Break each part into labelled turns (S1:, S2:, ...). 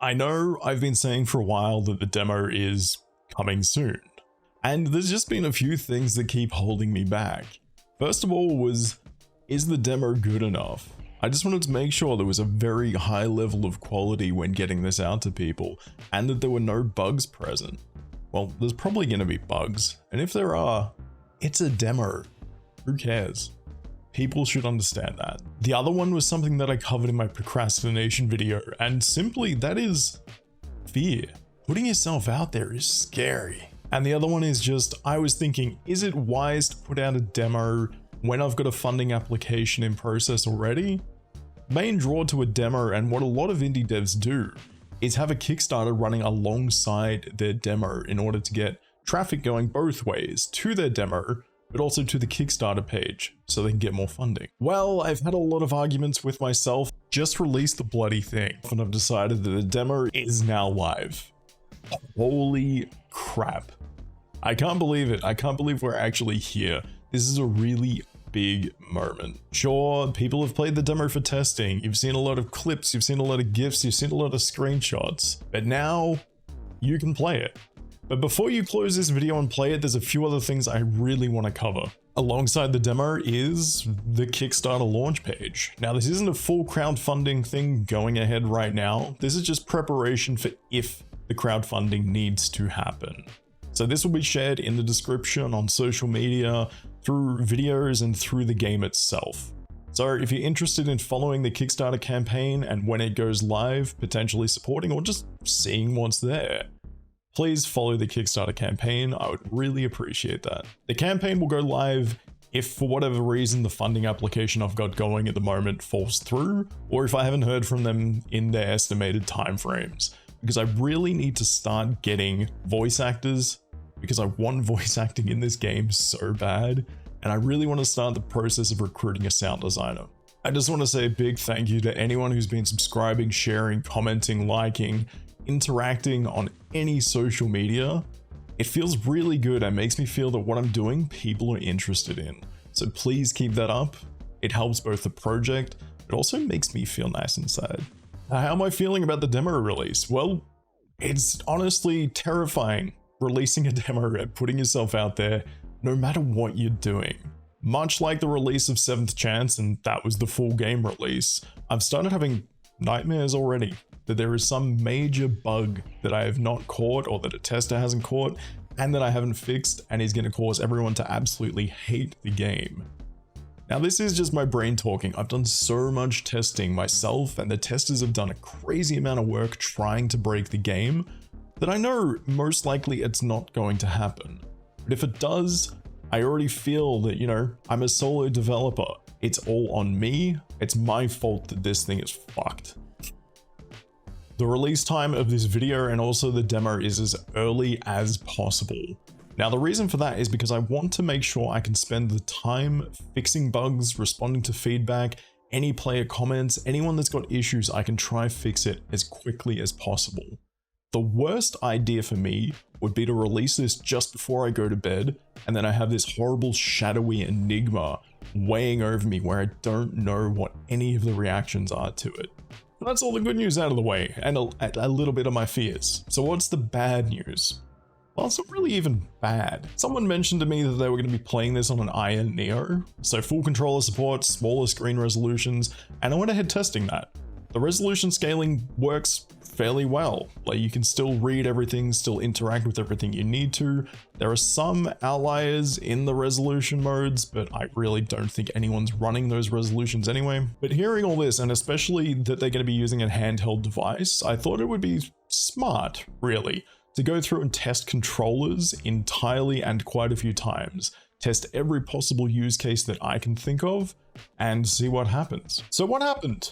S1: I know I've been saying for a while that the demo is coming soon, and there's just been a few things that keep holding me back. First of all is the demo good enough? I just wanted to make sure there was a very high level of quality when getting this out to people, and that there were no bugs present. Well, there's probably going to be bugs, and if there are, it's a demo. Who cares? People should understand that. The other one was something that I covered in my procrastination video, and simply that is fear. Putting yourself out there is scary. And the other one is just, I was thinking, is it wise to put out a demo when I've got a funding application in process already? Main draw to a demo, and what a lot of indie devs do, is have a Kickstarter running alongside their demo in order to get traffic going both ways to their demo, but also to the Kickstarter page so they can get more funding. Well, I've had a lot of arguments with myself. Just release the bloody thing, and I've decided that the demo is now live. Holy crap. I can't believe it. I can't believe we're actually here. This is a really big moment. Sure, people have played the demo for testing. You've seen a lot of clips, you've seen a lot of GIFs, you've seen a lot of screenshots, but now you can play it. But before you close this video and play it, there's a few other things I really want to cover. Alongside the demo is the Kickstarter launch page. Now, this isn't a full crowdfunding thing going ahead right now. This is just preparation for if the crowdfunding needs to happen. So this will be shared in the description on social media, through videos, and through the game itself. So if you're interested in following the Kickstarter campaign and when it goes live, potentially supporting or just seeing what's there, please follow the Kickstarter campaign. I would really appreciate that. The campaign will go live if for whatever reason the funding application I've got going at the moment falls through, or if I haven't heard from them in their estimated timeframes, because I really need to start getting voice actors, because I want voice acting in this game so bad, and I really want to start the process of recruiting a sound designer. I just want to say a big thank you to anyone who's been subscribing, sharing, commenting, liking, interacting on any social media. It feels really good and makes me feel that what I'm doing, people are interested in. So please keep that up. It helps both the project, but also makes me feel nice inside. How am I feeling about the demo release? Well, it's honestly terrifying releasing a demo and putting yourself out there no matter what you're doing. Much like the release of 7th Chance, and that was the full game release, I've started having nightmares already that there is some major bug that I have not caught, or that a tester hasn't caught, and that I haven't fixed, and is going to cause everyone to absolutely hate the game. Now, this is just my brain talking. I've done so much testing myself, and the testers have done a crazy amount of work trying to break the game, that I know most likely it's not going to happen. But if it does, I already feel that, you know, I'm a solo developer. It's all on me. It's my fault that this thing is fucked. The release time of this video and also the demo is as early as possible. Now, the reason for that is because I want to make sure I can spend the time fixing bugs, responding to feedback, any player comments, anyone that's got issues, I can try fix it as quickly as possible. The worst idea for me would be to release this just before I go to bed, and then I have this horrible shadowy enigma weighing over me where I don't know what any of the reactions are to it. That's all the good news out of the way, and a little bit of my fears. So what's the bad news? Well, it's not really even bad. Someone mentioned to me that they were going to be playing this on an Iron Neo, so full controller support, smaller screen resolutions, and I went ahead testing that. The resolution scaling works fairly well. Like, you can still read everything, still interact with everything you need to. There are some outliers in the resolution modes, but I really don't think anyone's running those resolutions anyway. But hearing all this, and especially that they're going to be using a handheld device, I thought it would be smart, really, to go through and test controllers entirely and quite a few times. Test every possible use case that I can think of and see what happens. So what happened?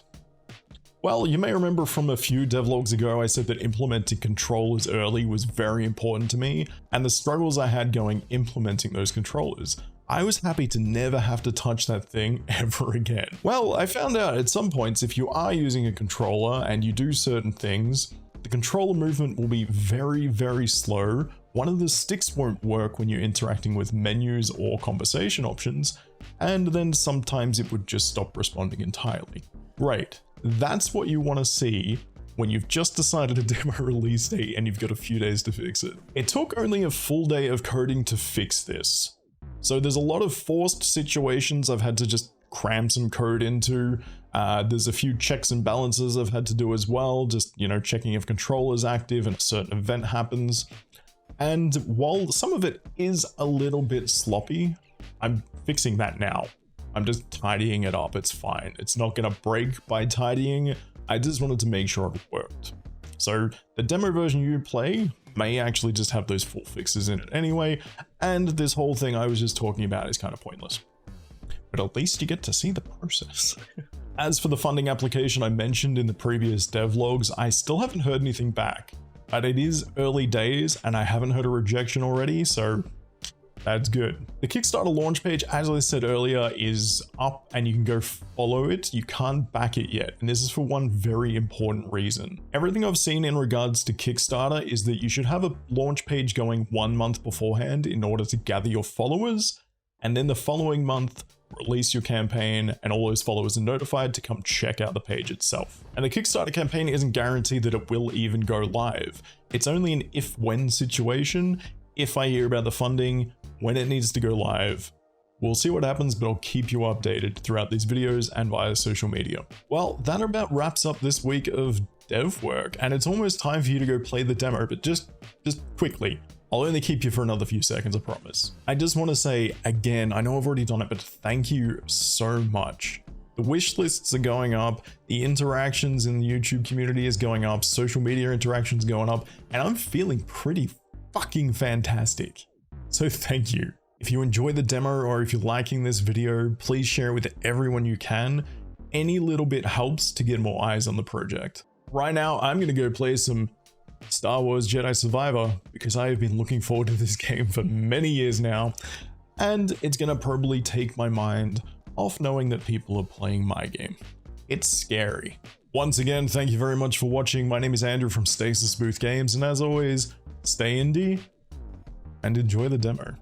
S1: Well, you may remember from a few devlogs ago, I said that implementing controllers early was very important to me, and the struggles I had going implementing those controllers. I was happy to never have to touch that thing ever again. Well, I found out at some points, if you are using a controller and you do certain things, the controller movement will be very, very slow. One of the sticks won't work when you're interacting with menus or conversation options, and then sometimes it would just stop responding entirely. Great. That's what you want to see when you've just decided a demo release date and you've got a few days to fix it. It took only a full day of coding to fix this. So there's a lot of forced situations I've had to just cram some code into. There's a few checks and balances I've had to do as well, just, you know, checking if control is active and a certain event happens. And while some of it is a little bit sloppy, I'm fixing that now. I'm just tidying it up, it's fine. It's not gonna break by tidying. I just wanted to make sure it worked. So the demo version you play may actually just have those full fixes in it anyway, and this whole thing I was just talking about is kind of pointless. But at least you get to see the process. As for the funding application I mentioned in the previous devlogs, I still haven't heard anything back. But it is early days and I haven't heard a rejection already, so that's good. The Kickstarter launch page, as I said earlier, is up and you can go follow it. You can't back it yet, and this is for one very important reason. Everything I've seen in regards to Kickstarter is that you should have a launch page going 1 month beforehand in order to gather your followers, and then the following month, release your campaign, and all those followers are notified to come check out the page itself. And the Kickstarter campaign isn't guaranteed that it will even go live. It's only an if-when situation. If I hear about the funding, when it needs to go live, we'll see what happens, but I'll keep you updated throughout these videos and via social media. Well, that about wraps up this week of dev work, and it's almost time for you to go play the demo, but just quickly. I'll only keep you for another few seconds, I promise. I just want to say again, I know I've already done it, but thank you so much. The wish lists are going up, the interactions in the YouTube community is going up, social media interactions going up, and I'm feeling pretty fucking fantastic. So thank you. If you enjoy the demo or if you're liking this video, please share it with everyone you can. Any little bit helps to get more eyes on the project. Right now, I'm gonna go play some Star Wars Jedi Survivor because I have been looking forward to this game for many years now, and it's gonna probably take my mind off knowing that people are playing my game. It's scary. Once again, thank you very much for watching. My name is Andrew from Stasis Booth Games, and as always, stay indie and enjoy the demo.